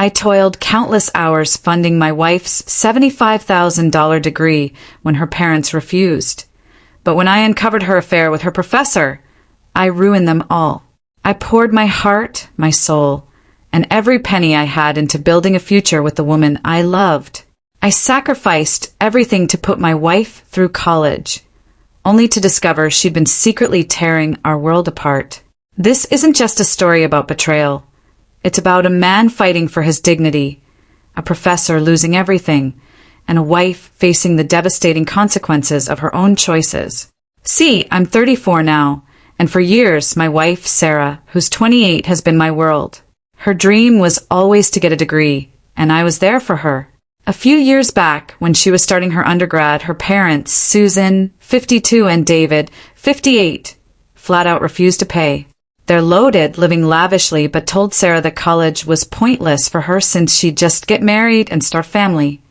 I toiled countless hours funding my wife's $75,000 degree when her parents refused. But when I uncovered her affair with her professor, I ruined them all. I poured my heart, my soul, and every penny I had into building a future with the woman I loved. I sacrificed everything to put my wife through college, only to discover she'd been secretly tearing our world apart. This isn't just a story about betrayal. It's about a man fighting for his dignity, a professor losing everything, and a wife facing the devastating consequences of her own choices. See, I'm 34 now, and for years my wife, Sarah, who's 28, has been my world. Her dream was always to get a degree, and I was there for her. A few years back, when she was starting her undergrad, her parents, Susan, 52, and David, 58, flat out refused to pay. They're loaded, living lavishly, but told Sarah that college was pointless for her since she'd just get married and start family.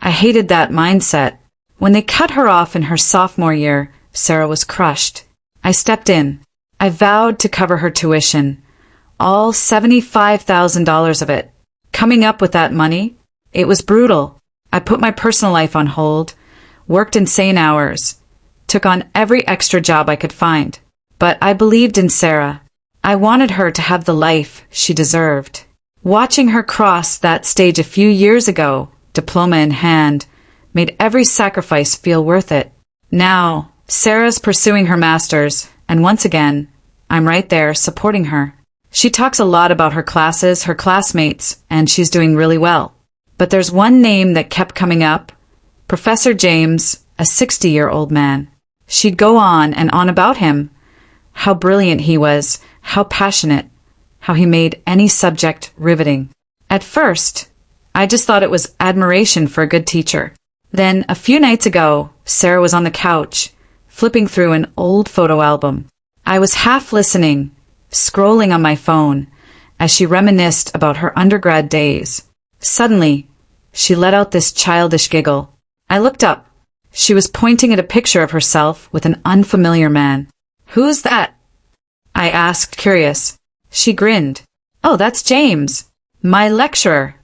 I hated that mindset. When they cut her off in her sophomore year, Sarah was crushed. I stepped in. I vowed to cover her tuition, all $75,000 of it. Coming up with that money, it was brutal. I put my personal life on hold, worked insane hours, took on every extra job I could find. But I believed in Sarah. I wanted her to have the life she deserved. Watching her cross that stage a few years ago, diploma in hand, made every sacrifice feel worth it. Now, Sarah's pursuing her master's, and once again, I'm right there supporting her. She talks a lot about her classes, her classmates, and she's doing really well. But there's one name that kept coming up, Professor James, a 60-year-old man. She'd go on and on about him, how brilliant he was, how passionate, how he made any subject riveting. At first, I just thought it was admiration for a good teacher. Then, a few nights ago, Sarah was on the couch, flipping through an old photo album. I was half listening, scrolling on my phone, as she reminisced about her undergrad days. Suddenly, she let out this childish giggle. I looked up. She was pointing at a picture of herself with an unfamiliar man. "Who's that?" I asked, curious. She grinned. "Oh, that's James, my lecturer."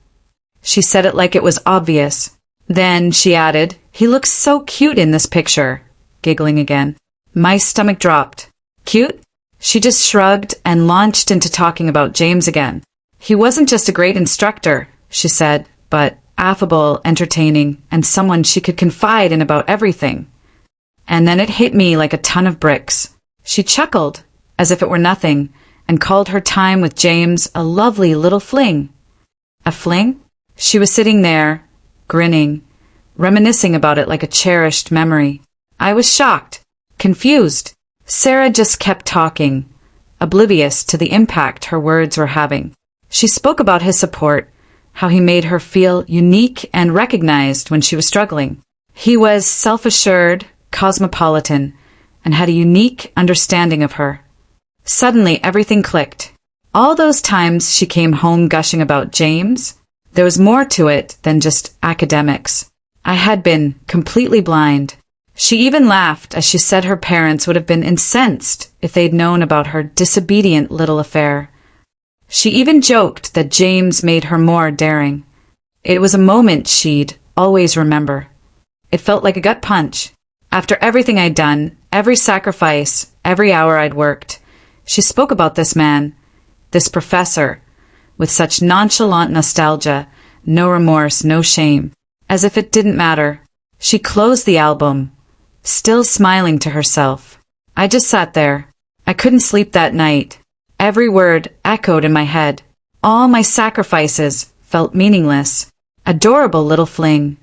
She said it like it was obvious. Then she added, "He looks so cute in this picture," giggling again. My stomach dropped. "Cute?" She just shrugged and launched into talking about James again. "He wasn't just a great instructor," she said, "but affable, entertaining, and someone she could confide in about everything." And then it hit me like a ton of bricks. She chuckled, as if it were nothing, and called her time with James a lovely little fling. A fling? She was sitting there, grinning, reminiscing about it like a cherished memory. I was shocked, confused. Sarah just kept talking, oblivious to the impact her words were having. She spoke about his support, how he made her feel unique and recognized when she was struggling. He was self-assured, cosmopolitan, and had a unique understanding of her. Suddenly, everything clicked. All those times she came home gushing about James, there was more to it than just academics. I had been completely blind. She even laughed as she said her parents would have been incensed if they'd known about her disobedient little affair. She even joked that James made her more daring. It was a moment she'd always remember. It felt like a gut punch. After everything I'd done, every sacrifice, every hour I'd worked, she spoke about this man, this professor, with such nonchalant nostalgia, no remorse, no shame, as if it didn't matter. She closed the album, still smiling to herself. I just sat there. I couldn't sleep that night. Every word echoed in my head. All my sacrifices felt meaningless. Adorable little fling.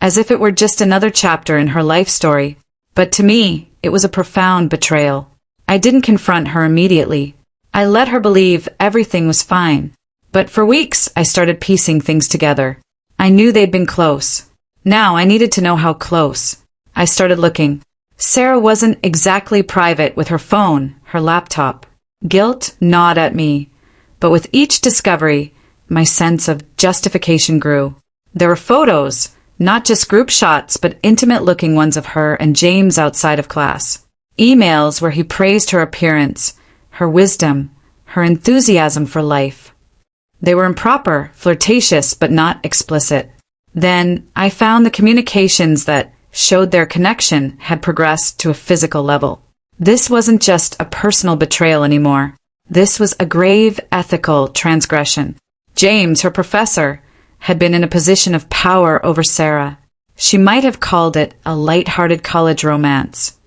As if it were just another chapter in her life story. But to me, it was a profound betrayal. I didn't confront her immediately. I let her believe everything was fine. But for weeks, I started piecing things together. I knew they'd been close. Now I needed to know how close. I started looking. Sarah wasn't exactly private with her phone, her laptop. Guilt gnawed at me. But with each discovery, my sense of justification grew. There were photos, not just group shots, but intimate-looking ones of her and James outside of class. Emails where he praised her appearance, her wisdom, her enthusiasm for life. They were improper, flirtatious, but not explicit. Then I found the communications that showed their connection had progressed to a physical level. This wasn't just a personal betrayal anymore. This was a grave ethical transgression. James, her professor, had been in a position of power over Sarah. She might have called it a light-hearted college romance.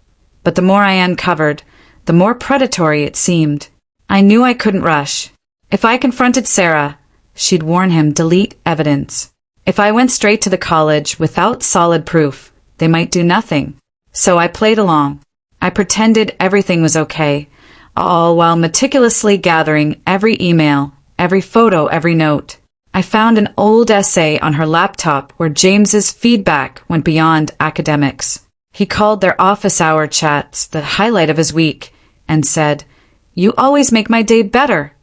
But the more I uncovered, the more predatory it seemed. I knew I couldn't rush. If I confronted Sarah, she'd warn him, delete evidence. If I went straight to the college without solid proof, they might do nothing. So I played along. I pretended everything was okay, all while meticulously gathering every email, every photo, every note. I found an old essay on her laptop where James's feedback went beyond academics. He called their office hour chats the highlight of his week and said, "You always make my day better."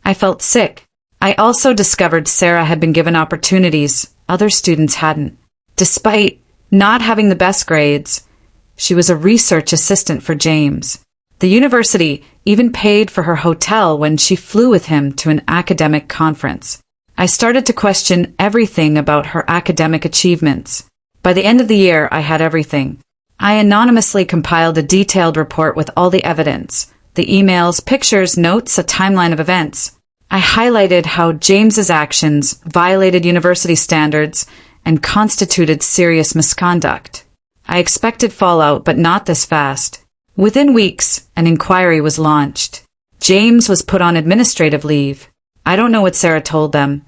I felt sick. I also discovered Sarah had been given opportunities other students hadn't. Despite not having the best grades, she was a research assistant for James. The university even paid for her hotel when she flew with him to an academic conference. I started to question everything about her academic achievements. By the end of the year, I had everything. I anonymously compiled a detailed report with all the evidence, the emails, pictures, notes, a timeline of events. I highlighted how James's actions violated university standards and constituted serious misconduct. I expected fallout, but not this fast. Within weeks, an inquiry was launched. James was put on administrative leave. I don't know what Sarah told them,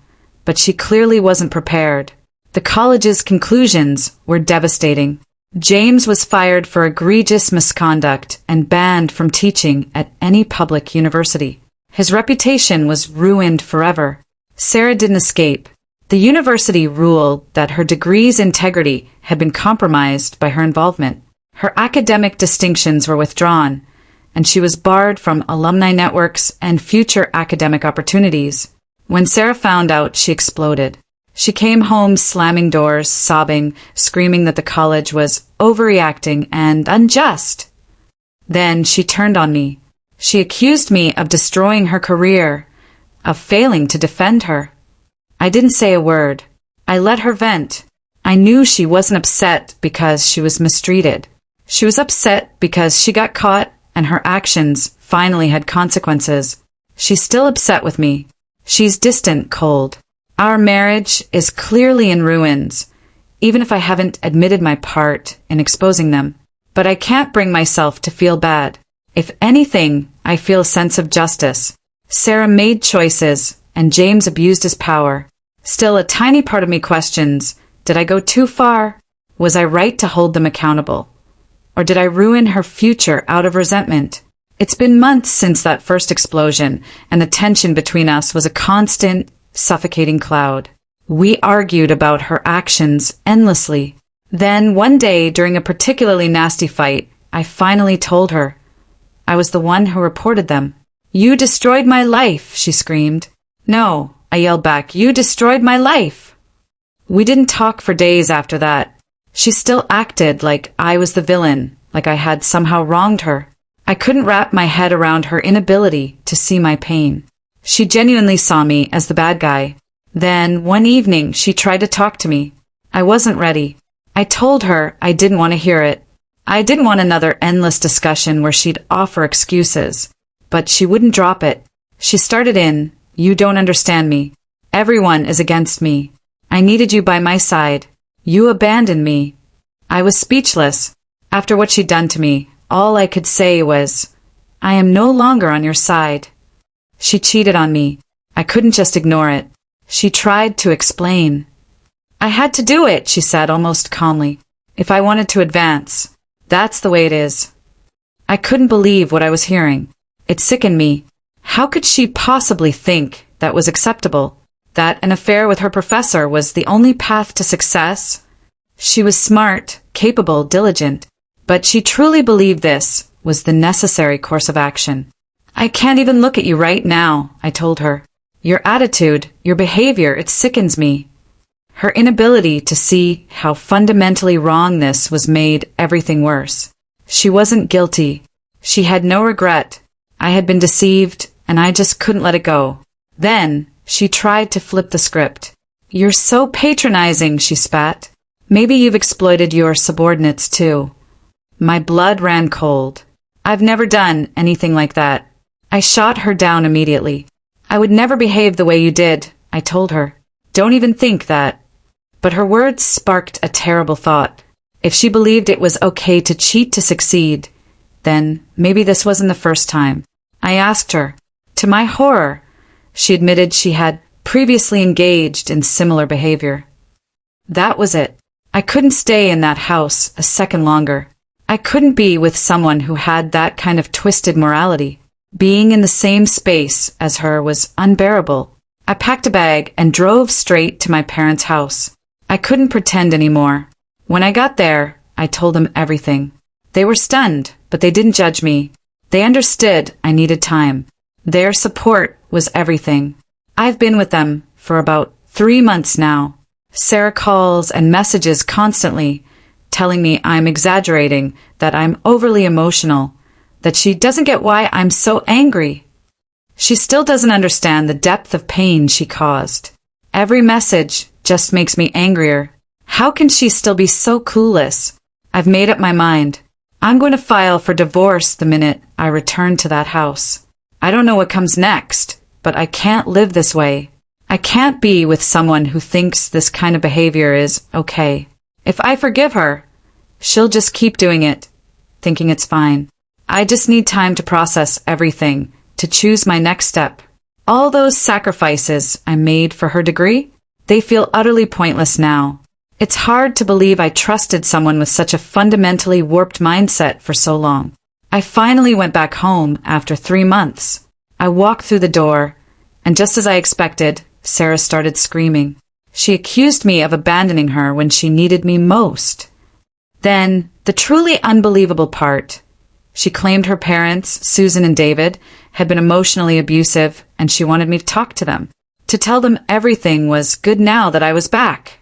but she clearly wasn't prepared. The college's conclusions were devastating. James was fired for egregious misconduct and banned from teaching at any public university. His reputation was ruined forever. Sarah didn't escape. The university ruled that her degree's integrity had been compromised by her involvement. Her academic distinctions were withdrawn, and she was barred from alumni networks and future academic opportunities. When Sarah found out, she exploded. She came home slamming doors, sobbing, screaming that the college was overreacting and unjust. Then she turned on me. She accused me of destroying her career, of failing to defend her. I didn't say a word. I let her vent. I knew she wasn't upset because she was mistreated. She was upset because she got caught and her actions finally had consequences. She's still upset with me. She's distant, cold. Our marriage is clearly in ruins, even if I haven't admitted my part in exposing them. But I can't bring myself to feel bad. If anything, I feel a sense of justice. Sarah made choices, and James abused his power. Still, a tiny part of me questions, did I go too far? Was I right to hold them accountable? Or did I ruin her future out of resentment? It's been months since that first explosion, and the tension between us was a constant, suffocating cloud. We argued about her actions endlessly. Then, one day, during a particularly nasty fight, I finally told her. I was the one who reported them. "You destroyed my life," she screamed. "No," I yelled back, "you destroyed my life." We didn't talk for days after that. She still acted like I was the villain, like I had somehow wronged her. I couldn't wrap my head around her inability to see my pain. She genuinely saw me as the bad guy. Then, one evening, she tried to talk to me. I wasn't ready. I told her I didn't want to hear it. I didn't want another endless discussion where she'd offer excuses. But she wouldn't drop it. She started in, "You don't understand me. Everyone is against me. I needed you by my side. You abandoned me." I was speechless. After what she'd done to me, all I could say was, "I am no longer on your side." She cheated on me. I couldn't just ignore it. She tried to explain. "I had to do it," she said almost calmly. "If I wanted to advance. That's the way it is." I couldn't believe what I was hearing. It sickened me. How could she possibly think that was acceptable? That an affair with her professor was the only path to success? She was smart, capable, diligent, but she truly believed this was the necessary course of action. "I can't even look at you right now," I told her. "Your attitude, your behavior, it sickens me." Her inability to see how fundamentally wrong this was made everything worse. She wasn't guilty. She had no regret. I had been deceived, and I just couldn't let it go. Then, She tried to flip the script. "You're so patronizing," she spat. "Maybe you've exploited your subordinates too." My blood ran cold. I've never done anything like that. I shot her down immediately. "I would never behave the way you did," I told her. "Don't even think that." But her words sparked a terrible thought. If she believed it was okay to cheat to succeed, then maybe this wasn't the first time. I asked her. To my horror, she admitted she had previously engaged in similar behavior. That was it. I couldn't stay in that house a second longer. I couldn't be with someone who had that kind of twisted morality. Being in the same space as her was unbearable. I packed a bag and drove straight to my parents' house. I couldn't pretend anymore. When I got there, I told them everything. They were stunned, but they didn't judge me. They understood I needed time. Their support was everything. I've been with them for about 3 months now. Sarah calls and messages constantly, telling me I'm exaggerating, that I'm overly emotional, that she doesn't get why I'm so angry. She still doesn't understand the depth of pain she caused. Every message just makes me angrier. How can she still be so clueless? I've made up my mind. I'm going to file for divorce the minute I return to that house. I don't know what comes next, but I can't live this way. I can't be with someone who thinks this kind of behavior is okay. If I forgive her, she'll just keep doing it, thinking it's fine. I just need time to process everything, to choose my next step. All those sacrifices I made for her degree, they feel utterly pointless now. It's hard to believe I trusted someone with such a fundamentally warped mindset for so long. I finally went back home after 3 months. I walked through the door, and just as I expected, Sarah started screaming. She accused me of abandoning her when she needed me most. Then, the truly unbelievable part. She claimed her parents, Susan and David, had been emotionally abusive, and she wanted me to talk to them. To tell them everything was good now that I was back.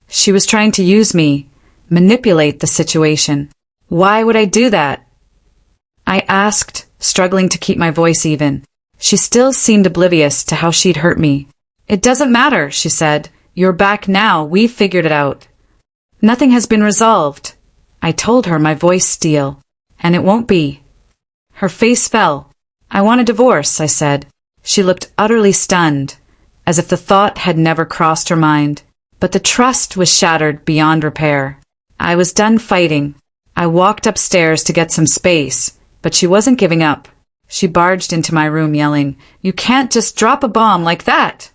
She was trying to use me, manipulate the situation. Why would I do that? I asked, struggling to keep my voice even. She still seemed oblivious to how she'd hurt me. "It doesn't matter," she said. "You're back now. We've figured it out." "Nothing has been resolved," I told her, my voice steel. "And it won't be." Her face fell. "I want a divorce," I said. She looked utterly stunned, as if the thought had never crossed her mind. But the trust was shattered beyond repair. I was done fighting. I walked upstairs to get some space, but she wasn't giving up. She barged into my room yelling, "You can't just drop a bomb like that!"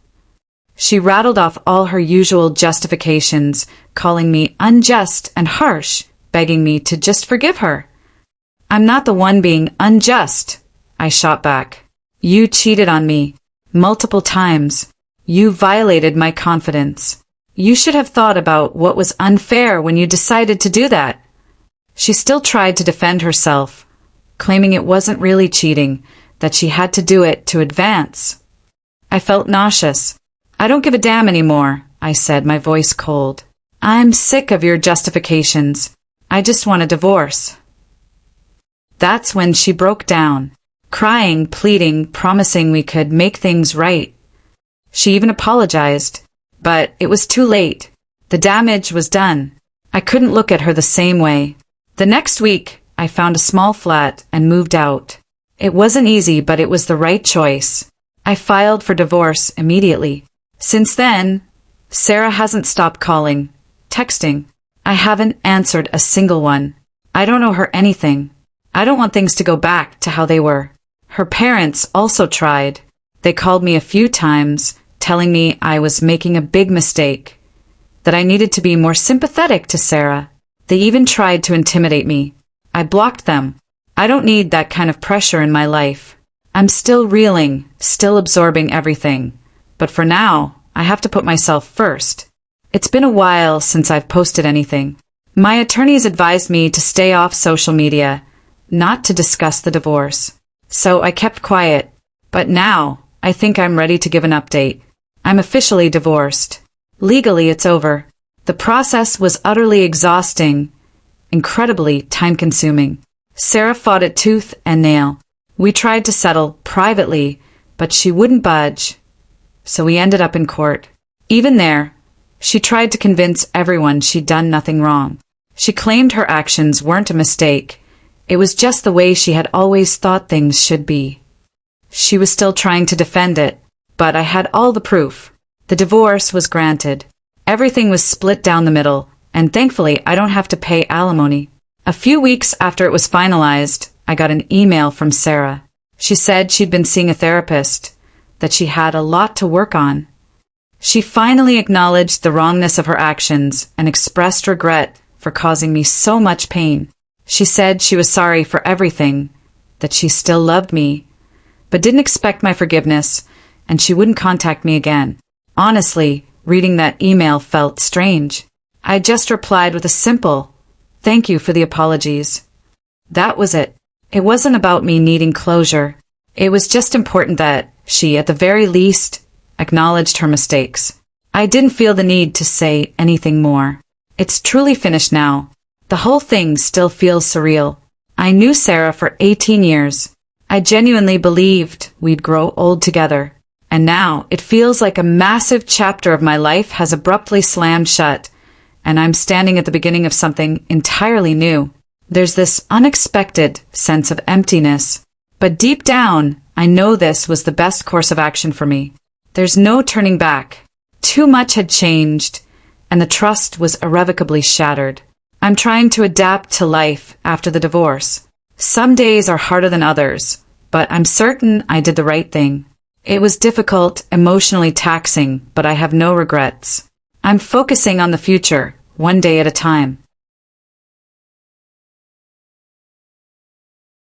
She rattled off all her usual justifications, calling me unjust and harsh, begging me to just forgive her. "I'm not the one being unjust," I shot back. "You cheated on me. Multiple times. You violated my confidence. You should have thought about what was unfair when you decided to do that." She still tried to defend herself, claiming it wasn't really cheating, that she had to do it to advance. I felt nauseous. "I don't give a damn anymore," I said, my voice cold. "I'm sick of your justifications. I just want a divorce." That's when she broke down, crying, pleading, promising we could make things right. She even apologized, but it was too late. The damage was done. I couldn't look at her the same way. The next week, I found a small flat and moved out. It wasn't easy, but it was the right choice. I filed for divorce immediately. Since then, Sarah hasn't stopped calling, texting. I haven't answered a single one. I don't owe her anything. I don't want things to go back to how they were. Her parents also tried. They called me a few times, telling me I was making a big mistake, that I needed to be more sympathetic to Sarah. They even tried to intimidate me. I blocked them. I don't need that kind of pressure in my life. I'm still reeling, still absorbing everything. But for now, I have to put myself first. It's been a while since I've posted anything. My attorneys advised me to stay off social media, not to discuss the divorce. So I kept quiet. But now, I think I'm ready to give an update. I'm officially divorced. Legally, it's over. The process was utterly exhausting, incredibly time-consuming. Sarah fought it tooth and nail. We tried to settle privately, but she wouldn't budge. so we ended up in court. Even there, she tried to convince everyone she'd done nothing wrong. She claimed her actions weren't a mistake. It was just the way she had always thought things should be. She was still trying to defend it, but I had all the proof. The divorce was granted. Everything was split down the middle, and thankfully I don't have to pay alimony. A few weeks after it was finalized, I got an email from Sarah. She said she'd been seeing a therapist, that she had a lot to work on. She finally acknowledged the wrongness of her actions and expressed regret for causing me so much pain. She said she was sorry for everything, that she still loved me, but didn't expect my forgiveness, and she wouldn't contact me again. Honestly, reading that email felt strange. I just replied with a simple, "Thank you for the apologies." That was it. It wasn't about me needing closure. It was just important that she, at the very least, acknowledged her mistakes. I didn't feel the need to say anything more. It's truly finished now. The whole thing still feels surreal. I knew Sarah for 18 years. I genuinely believed we'd grow old together. And now it feels like a massive chapter of my life has abruptly slammed shut, and I'm standing at the beginning of something entirely new. There's this unexpected sense of emptiness. But deep down, I know this was the best course of action for me. There's no turning back. Too much had changed, and the trust was irrevocably shattered. I'm trying to adapt to life after the divorce. Some days are harder than others, but I'm certain I did the right thing. It was difficult, emotionally taxing, but I have no regrets. I'm focusing on the future, one day at a time.